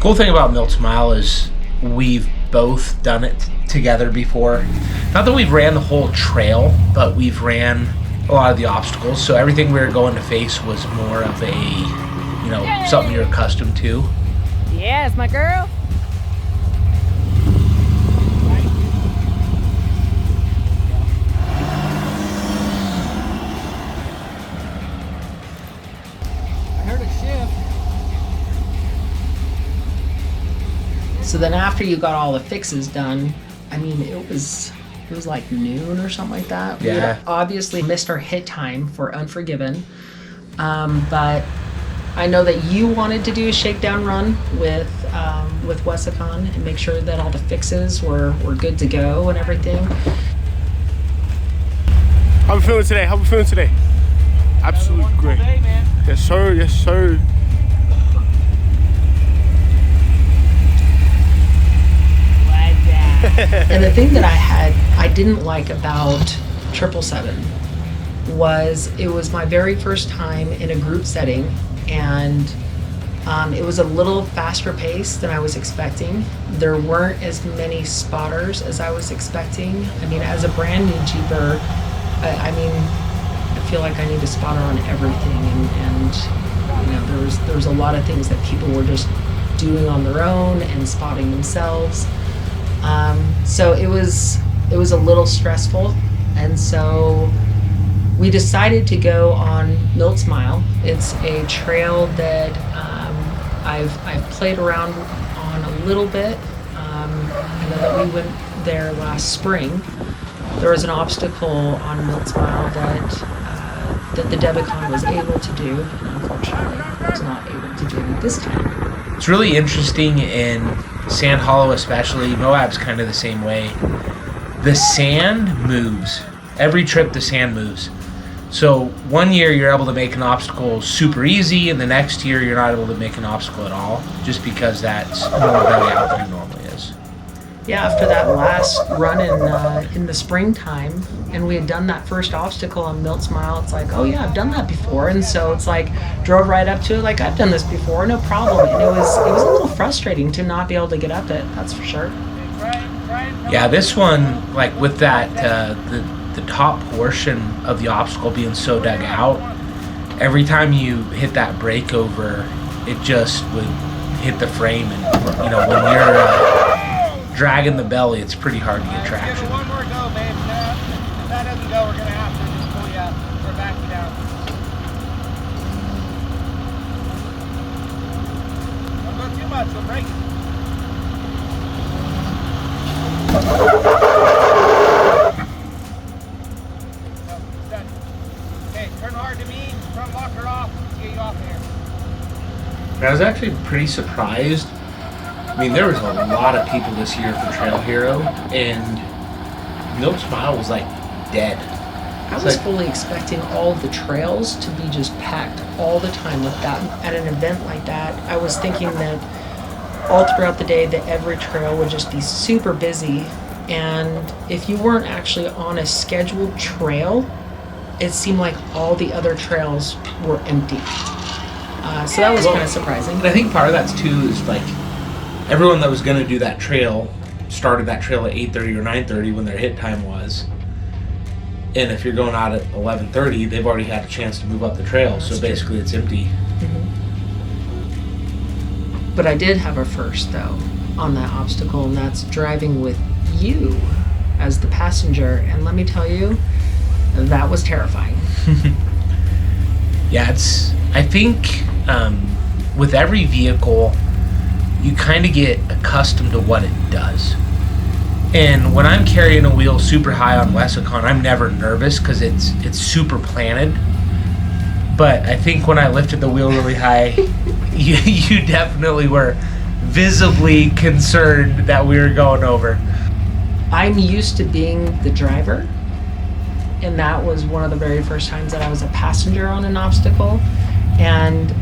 Cool thing about Milt Smile is we've both done it together before. Not that we've ran the whole trail, but we've ran a lot of the obstacles. So everything we were going to face was more of a, you know, something you're accustomed to. Yes, my girl. So then after you got all the fixes done, I mean, it was like noon or something like that. Yeah. We had obviously missed our hit time for Unforgiven. But I know that you wanted to do a shakedown run with WESICON and make sure that all the fixes were good to go and everything. How we feeling today? How we feeling today? Absolutely great. Day, man. Yes, sir. Yes, sir. And the thing that I didn't like about 777 was it was my very first time in a group setting, and it was a little faster paced than I was expecting. There weren't as many spotters as I was expecting. I mean, as a brand new Jeeper, I feel like I need a spotter on everything, and you know, there was a lot of things that people were just doing on their own and spotting themselves. So it was a little stressful, and so we decided to go on Milt Smile. It's a trail that I've played around on a little bit. I know that we went there last spring. There was an obstacle on Milt Smile that the DEBICON was able to do, and unfortunately was not able to do this time. It's really interesting in Sand Hollow especially. Moab's kind of the same way. The sand moves. Every trip the sand moves. So one year you're able to make an obstacle super easy, and the next year you're not able to make an obstacle at all, just because that's more belly out than it normally is. Yeah, after that last run in the springtime, and we had done that first obstacle on Milt Smile, it's like, oh yeah, I've done that before, and so it's like drove right up to it, like I've done this before, no problem. And it was a little frustrating to not be able to get up it, that's for sure. Yeah, this one, like with that the top portion of the obstacle being so dug out, every time you hit that break over, it just would hit the frame, and you know, when you're dragging the belly, it's pretty hard to get traction. One more go, babe. If that doesn't go, we're gonna have to just pull you out or back you down. Don't go too much, we'll break it. Okay, turn hard to me, front locker off, let's get you off here. I was actually pretty surprised. I mean, there was a lot of people this year for Trail Hero, and Milt Smile was like dead. I was fully expecting all of the trails to be just packed all the time with that. At an event like that, I was thinking that all throughout the day that every trail would just be super busy, and if you weren't actually on a scheduled trail, it seemed like all the other trails were empty. So that was kind of surprising. And I think part of that too is like everyone that was going to do that trail started that trail at 8:30 or 9:30 when their hit time was. And if you're going out at 11:30, they've already had a chance to move up the trail, so basically it's empty. Mm-hmm. But I did have a first, though, on that obstacle, and that's driving with you as the passenger. And let me tell you, that was terrifying. Yeah, I think with every vehicle, you kind of get accustomed to what it does. And when I'm carrying a wheel super high on WESICON, I'm never nervous because it's super planted. But I think when I lifted the wheel really high, you definitely were visibly concerned that we were going over. I'm used to being the driver, and that was one of the very first times that I was a passenger on an obstacle. And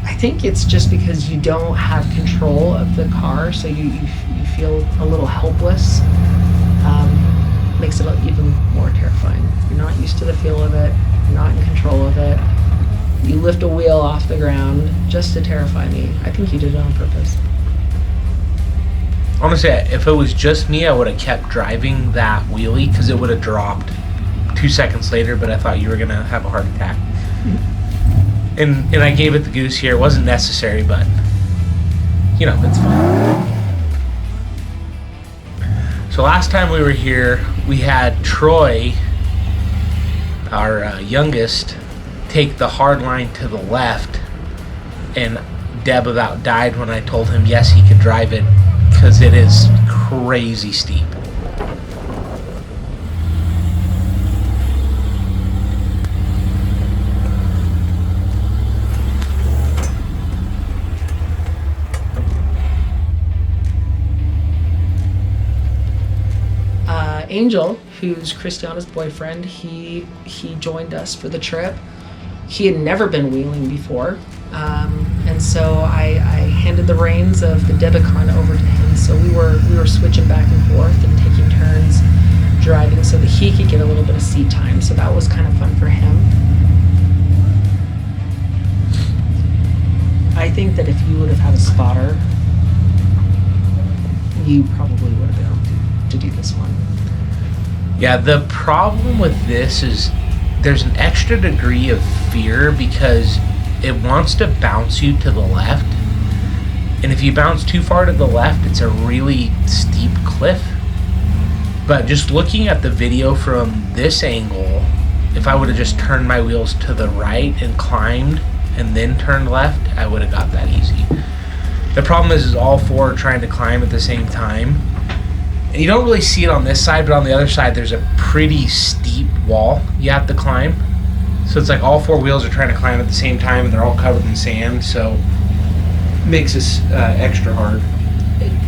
I think it's just because you don't have control of the car, so you feel a little helpless. Makes it even more terrifying. You're not used to the feel of it. You're not in control of it. You lift a wheel off the ground just to terrify me. I think you did it on purpose. Honestly, if it was just me, I would have kept driving that wheelie because it would have dropped 2 seconds later, but I thought you were going to have a heart attack. And I gave it the goose here. It wasn't necessary, but, you know, it's fine. So last time we were here, we had Troy, our youngest, take the hard line to the left, and Deb about died when I told him yes, he could drive it, because it is crazy steep. Angel, who's Christianna's boyfriend, he joined us for the trip. He had never been wheeling before, and so I handed the reins of the DEBICON over to him. So we were switching back and forth and taking turns driving so that he could get a little bit of seat time. So that was kind of fun for him. I think that if you would have had a spotter, you probably would have been able to do this one. Yeah, the problem with this is there's an extra degree of fear because it wants to bounce you to the left. And if you bounce too far to the left, it's a really steep cliff. But just looking at the video from this angle, if I would have just turned my wheels to the right and climbed and then turned left, I would have got that easy. The problem is all four are trying to climb at the same time. And you don't really see it on this side, but on the other side there's a pretty steep wall you have to climb. So it's like all four wheels are trying to climb at the same time, and they're all covered in sand, so it makes this extra hard.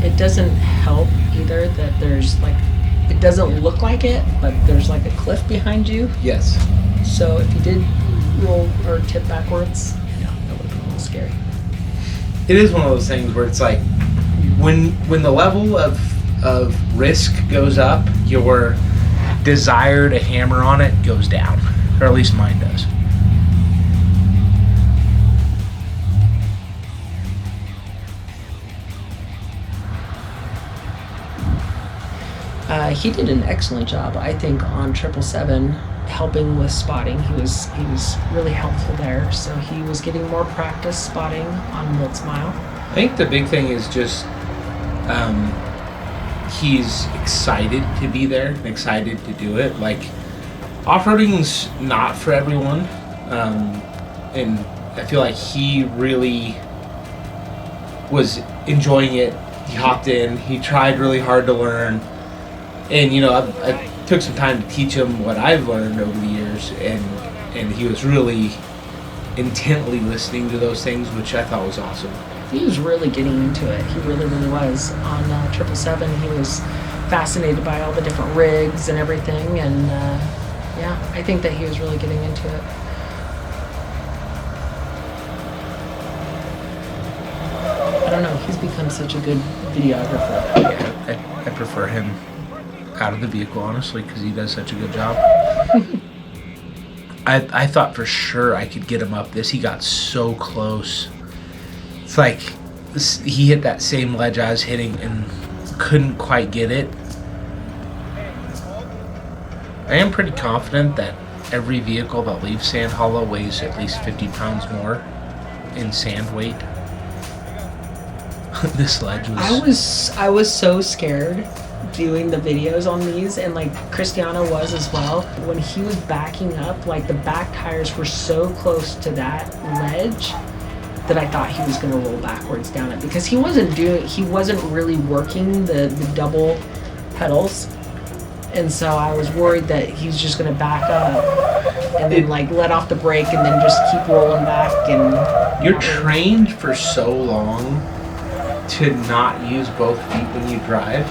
It doesn't help either that there's like, it doesn't look like it, but there's like a cliff behind you. Yes. So if you did roll or tip backwards, yeah, that would have been a little scary. It is one of those things where it's like when the level of risk goes up, your desire to hammer on it goes down, or at least mine does. He did an excellent job, I think, on 777, helping with spotting. He was really helpful there. So he was getting more practice spotting on Milt's mile. I think the big thing is just he's excited to be there and excited to do it. Like, off-roading's not for everyone, and I feel like he really was enjoying it. He hopped in, he tried really hard to learn, and you know, I took some time to teach him what I've learned over the years, and he was really intently listening to those things, which I thought was awesome. He was really getting into it. He really, really was. On 777, he was fascinated by all the different rigs and everything, and yeah, I think that he was really getting into it. I don't know, he's become such a good videographer. Yeah, I prefer him out of the vehicle, honestly, because he does such a good job. I thought for sure I could get him up this. He got so close. It's like he hit that same ledge I was hitting and couldn't quite get it. I am pretty confident that every vehicle that leaves Sand Hollow weighs at least 50 pounds more in sand weight. This ledge was... I was so scared doing the videos on these, and like Christianna was as well. When he was backing up, like the back tires were so close to that ledge that I thought he was going to roll backwards down it, because he wasn't really working the double pedals, and so I was worried that he's just going to back up and then like let off the brake and then just keep rolling back. And you're trained for so long to not use both feet when you drive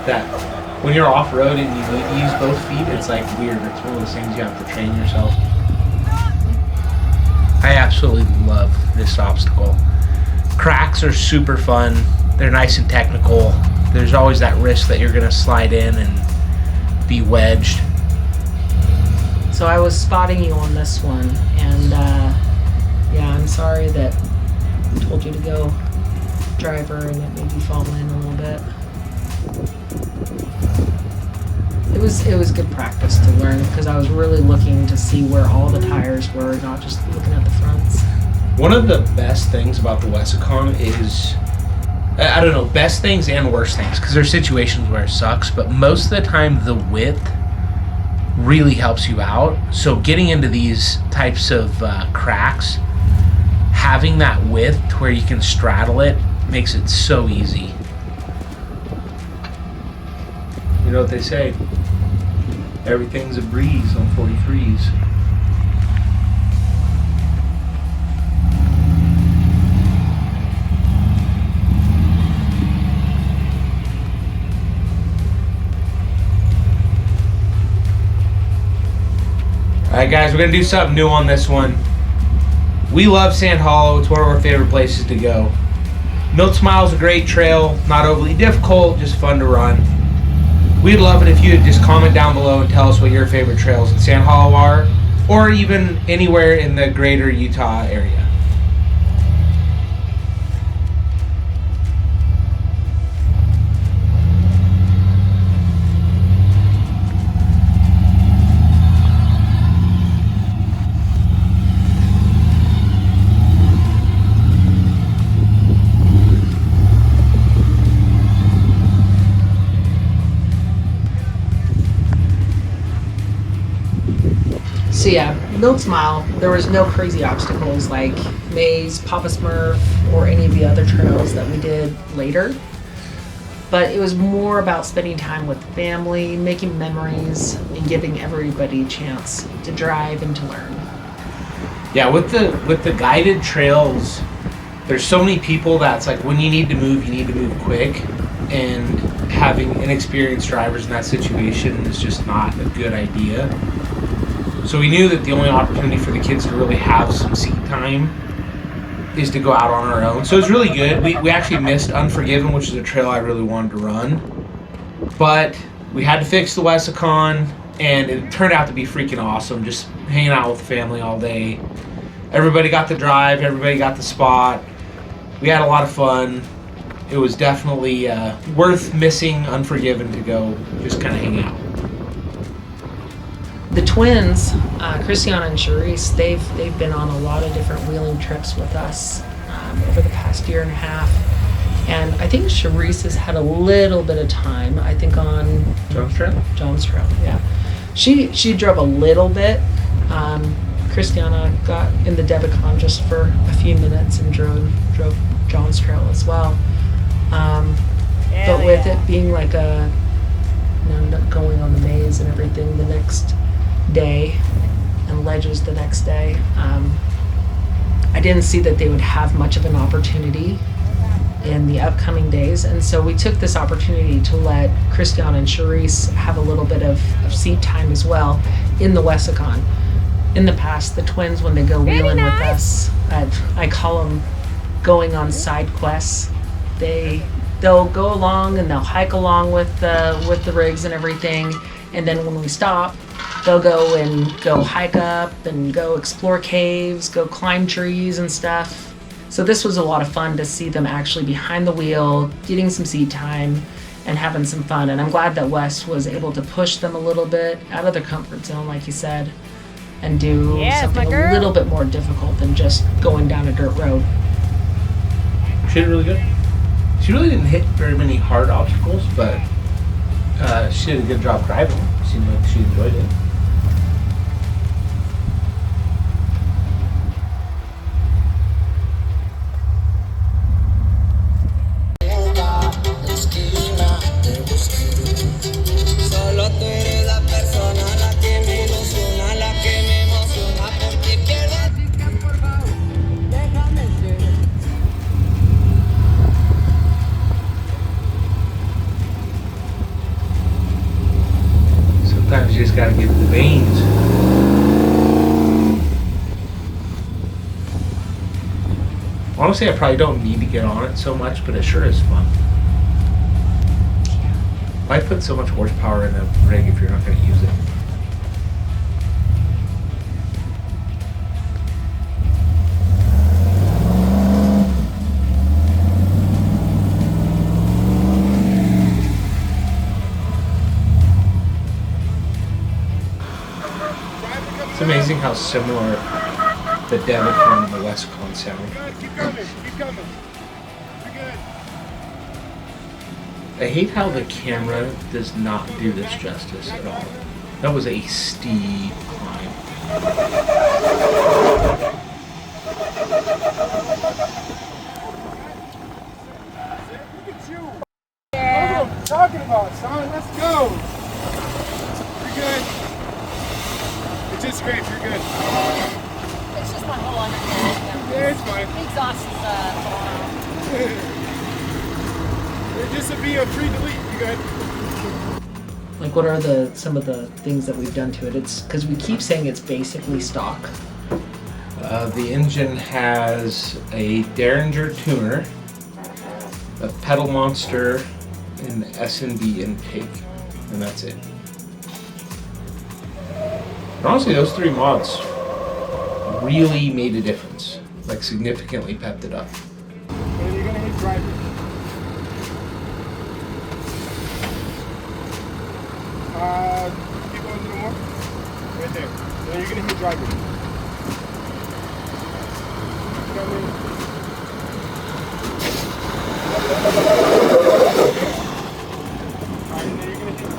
that when you're off-road and you need to use both feet, it's like weird. It's one of those things you have to train yourself. I absolutely love this obstacle. Cracks are super fun. They're nice and technical. There's always that risk that you're going to slide in and be wedged. So I was spotting you on this one, and yeah, I'm sorry that I told you to go driver and it made you fall in a little bit. It was good practice to learn because I was really looking to see where all the tires were, not just looking at the fronts. One of the best things about the WESICON is, I don't know, best things and worst things, because there's situations where it sucks, but most of the time the width really helps you out. So getting into these types of cracks, having that width to where you can straddle it makes it so easy. You know what they say? Everything's a breeze on 43s. Alright guys, we're going to do something new on this one. We love Sand Hollow. It's one of our favorite places to go. Milt Smile is a great trail. Not overly difficult, just fun to run. We'd love it if you would just comment down below and tell us what your favorite trails in Sand Hollow are, or even anywhere in the greater Utah area. So yeah, Milt Smile, there was no crazy obstacles like Maze, Papa Smurf, or any of the other trails that we did later. But it was more about spending time with family, making memories, and giving everybody a chance to drive and to learn. Yeah, with the guided trails, there's so many people that's like when you need to move quick, and having inexperienced drivers in that situation is just not a good idea. So we knew that the only opportunity for the kids to really have some seat time is to go out on our own. So it was really good. We actually missed Unforgiven, which is a trail I really wanted to run. But we had to fix the WESICON, and it turned out to be freaking awesome. Just hanging out with the family all day. Everybody got to drive. Everybody got the spot. We had a lot of fun. It was definitely worth missing Unforgiven to go just kind of hang out. The twins, Christianna and Sherise, they've been on a lot of different wheeling trips with us over the past year and a half. And I think Sherise has had a little bit of time, I think on Jones Trail? Jones Trail, yeah. She drove a little bit. Christianna got in the DEBICON just for a few minutes and drove Jones Trail as well. But with it being like a, going on the maze and everything the next day and ledges the next day, I didn't see that they would have much of an opportunity in the upcoming days, and so we took this opportunity to let Christianna and Sherise have a little bit of seat time as well in the WESICON. In the past, the twins, when they go wheeling with us, I call them going on side quests. They'll go along and they'll hike along with the rigs and everything, and then when we stop, they'll go hike up and go explore caves, go climb trees and stuff. So this was a lot of fun to see them actually behind the wheel, getting some seat time and having some fun. And I'm glad that Wes was able to push them a little bit out of their comfort zone, like you said, and do something a little bit more difficult than just going down a dirt road. She did really good. She really didn't hit very many hard obstacles, but she did a good job driving. It seemed like she enjoyed it. Sometimes you just gotta get the veins. Honestly, I probably don't need to get on it so much, but it sure is fun. Why put so much horsepower in a rig if you're not going to use it? how similar the DEBICON and the WESICON sound. Keep coming, keep coming. You're good. I hate how the camera does not do this justice at all. That was a steep climb. That's what I'm talking about, son. Let's go. You're good. It's just scrapes. You're good. It's just my whole undercarriage. Yeah, it's fine. The exhaust is This would be a free delete. You good? Like, what are some of the things that we've done to it? It's because we keep saying it's basically stock. The engine has a Derringer tuner, a pedal monster, and S&B intake, and that's it. And honestly, those 3 mods really made a difference, like significantly pepped it up. And you're gonna hit driver. Keep going a little more. Right there. Then you're gonna hit driver. Coming. Alright, and then you're gonna hit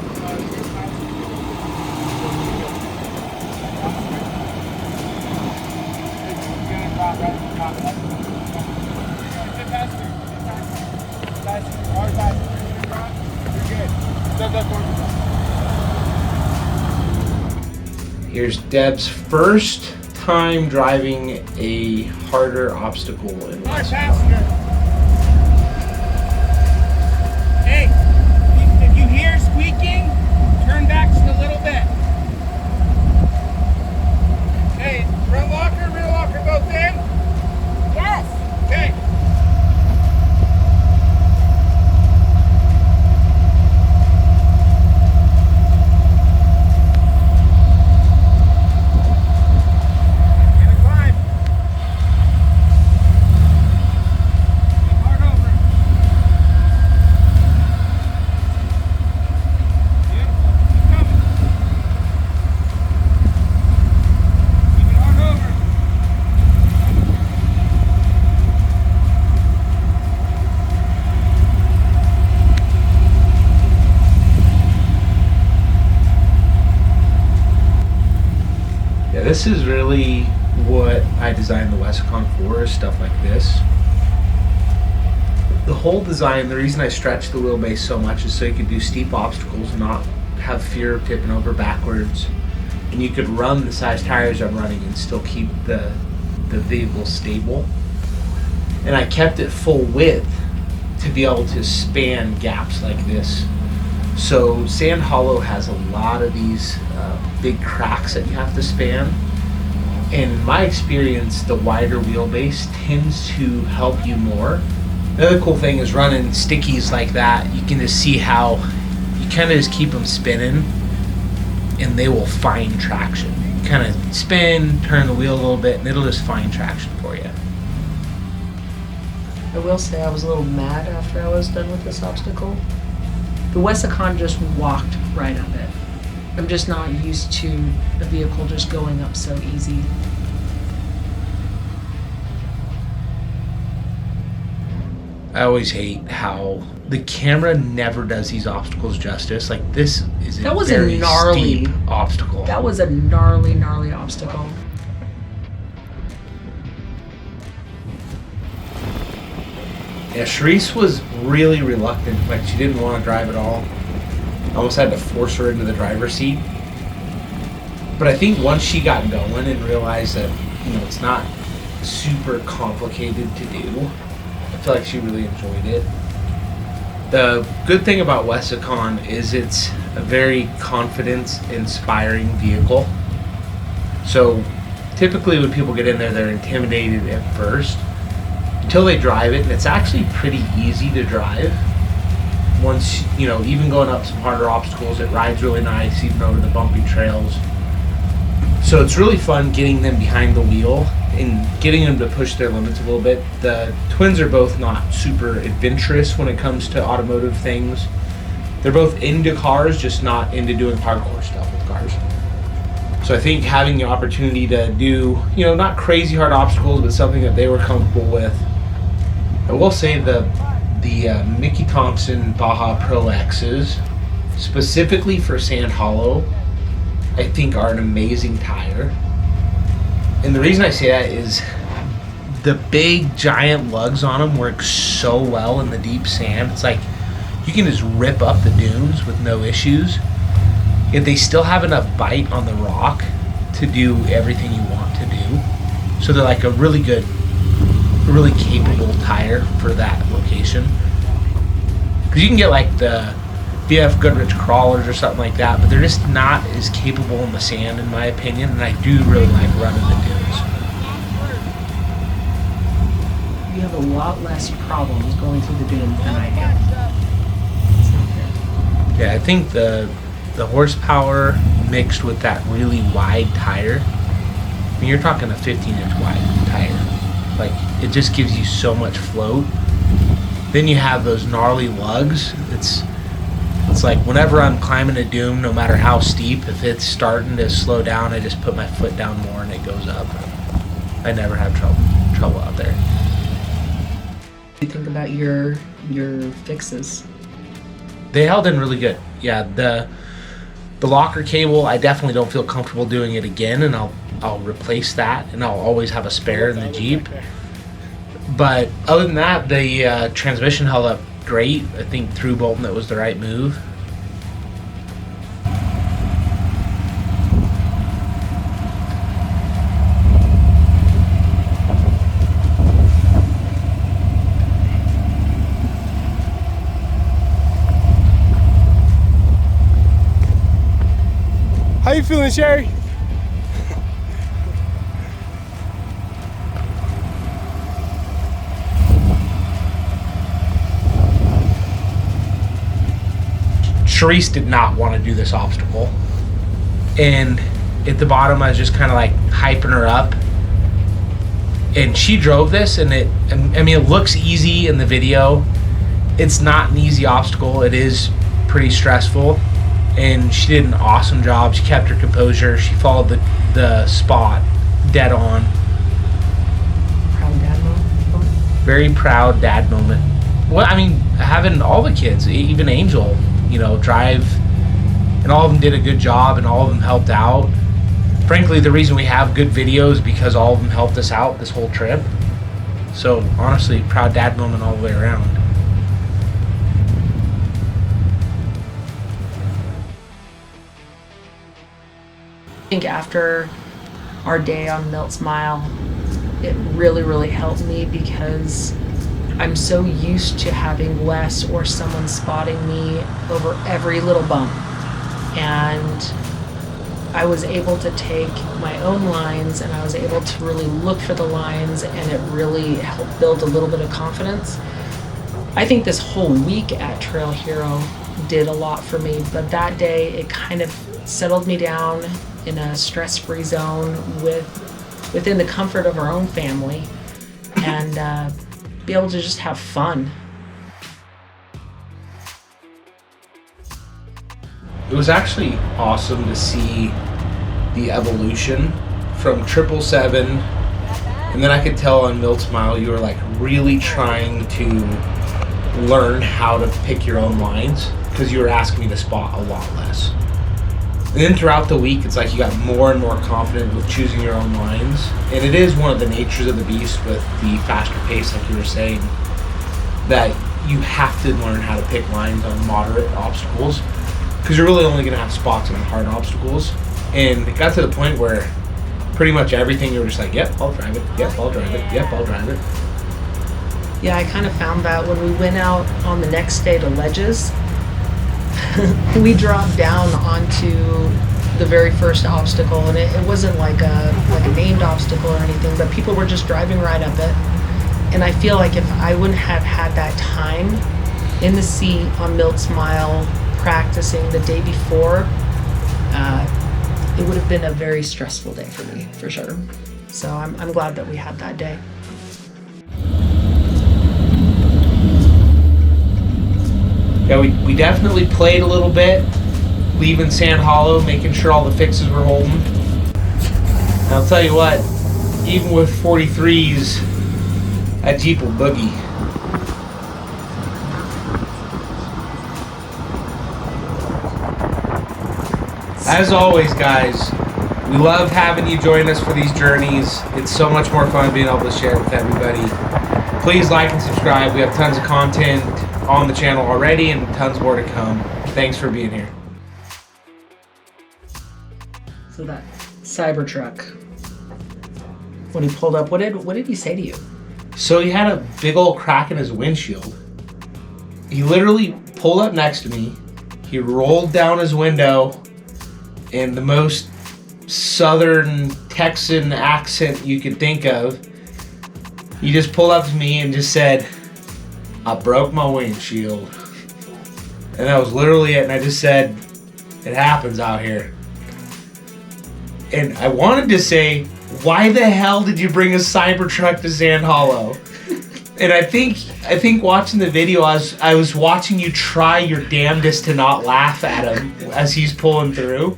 Here's Deb's first time driving a harder obstacle in WESICON. Hey, if you hear squeaking, turn back just a little bit. Hey, front locker, rear locker both in? Yes. Okay. And a climb. Keep hard over. Beautiful. Keep coming. Keep it hard over. Yeah, this is really what I designed the WESICON for, is stuff like this. The whole design, the reason I stretched the wheelbase so much is so you could do steep obstacles and not have fear of tipping over backwards. And you could run the size tires I'm running and still keep the vehicle stable. And I kept it full width to be able to span gaps like this. So Sand Hollow has a lot of these big cracks that you have to span. And in my experience, the wider wheelbase tends to help you more. The other cool thing is running stickies like that, you can just see how you kind of just keep them spinning and they will find traction. You kind of spin, turn the wheel a little bit, and it'll just find traction for you. I will say I was a little mad after I was done with this obstacle. The WESICON just walked right up it. I'm just not used to a vehicle just going up so easy. I always hate how the camera never does these obstacles justice. Like, this is That was very a gnarly steep obstacle. That was a gnarly obstacle. Yeah, Sherise was really reluctant. Like, she didn't want to drive at all. I almost had to force her into the driver's seat. But I think once she got going and realized that, it's not super complicated to do, I feel like she really enjoyed it. The good thing about WESICON is it's a very confidence-inspiring vehicle. So typically when people get in there, they're intimidated at first until they drive it, and it's actually pretty easy to drive. Once, even going up some harder obstacles, it rides really nice, even over the bumpy trails. So it's really fun getting them behind the wheel and getting them to push their limits a little bit. The twins are both not super adventurous when it comes to automotive things. They're both into cars, just not into doing hardcore stuff with cars. So I think having the opportunity to do, not crazy hard obstacles, but something that they were comfortable with. I will say the Mickey Thompson Baja Pro X's, specifically for Sand Hollow, I think are an amazing tire. And the reason I say that is the big giant lugs on them work so well in the deep sand. It's like you can just rip up the dunes with no issues. Yet they still have enough bite on the rock to do everything you want to do. So they're like a really good, really capable tire for that location. Because you can get like the BF Goodrich crawlers or something like that, but they're just not as capable in the sand, in my opinion. And I do really like running the dunes. You have a lot less problems going through the dunes than I do. It's not fair. Yeah, I think the horsepower mixed with that really wide tire. I mean, you're talking a 15-inch wide tire. Like, it just gives you so much float. Then you have those gnarly lugs. It's like whenever I'm climbing a dune, no matter how steep, if it's starting to slow down, I just put my foot down more and it goes up. I never have trouble out there. What do you think about your fixes? They held in really good. Yeah, the locker cable, I definitely don't feel comfortable doing it again, and I'll replace that, and I'll always have a spare in the Jeep. But other than that, the transmission held up great. I think through bolting, that was the right move. How you feeling, Sherry? Sherise did not want to do this obstacle. And at the bottom, I was just kind of like hyping her up. And she drove this, and it looks easy in the video. It's not an easy obstacle. It is pretty stressful. And she did an awesome job. She kept her composure. She followed the spot dead on. Proud dad moment? Very proud dad moment. Well, I mean, having all the kids, even Angel, drive, and all of them did a good job, and all of them helped out. Frankly, the reason we have good videos is because all of them helped us out this whole trip. So honestly, proud dad moment all the way around. I think after our day on Milt's Mile, it really, really helped me because I'm so used to having Wes or someone spotting me over every little bump. And I was able to take my own lines, and I was able to really look for the lines, and it really helped build a little bit of confidence. I think this whole week at Trail Hero did a lot for me, but that day it kind of settled me down in a stress-free zone within the comfort of our own family, and be able to just have fun. It was actually awesome to see the evolution from 777, and then I could tell on Milt's Mile you were like really trying to learn how to pick your own lines because you were asking me to spot a lot less. And then throughout the week, it's like you got more and more confident with choosing your own lines. And it is one of the natures of the beast with the faster pace, like you were saying, that you have to learn how to pick lines on moderate obstacles because you're really only going to have spots on hard obstacles. And it got to the point where pretty much everything you were just like, yep, I'll drive it, yep, I'll drive it, yep, I'll drive it. Yeah, I kind of found that when we went out on the next day to Ledges, we dropped down onto the very first obstacle, and it wasn't like a named obstacle or anything, but people were just driving right up it. And I feel like if I wouldn't have had that time in the seat on Milt's Mile practicing the day before, it would have been a very stressful day for me, for sure. So I'm glad that we had that day. Yeah, we definitely played a little bit, leaving Sand Hollow, making sure all the fixes were holding. And I'll tell you what, even with 43s, that Jeep will boogie. As always, guys, we love having you join us for these journeys. It's so much more fun being able to share with everybody. Please like and subscribe. We have tons of content on the channel already and tons more to come. Thanks for being here. So that Cybertruck, when he pulled up, what did he say to you? So he had a big old crack in his windshield. He literally pulled up next to me. He rolled down his window in the most southern Texan accent you could think of. He just pulled up to me and just said, "I broke my windshield." And that was literally it. And I just said, "It happens out here." And I wanted to say, "Why the hell did you bring a Cybertruck to Sand Hollow?" And I think watching the video, I was watching you try your damnedest to not laugh at him as he's pulling through.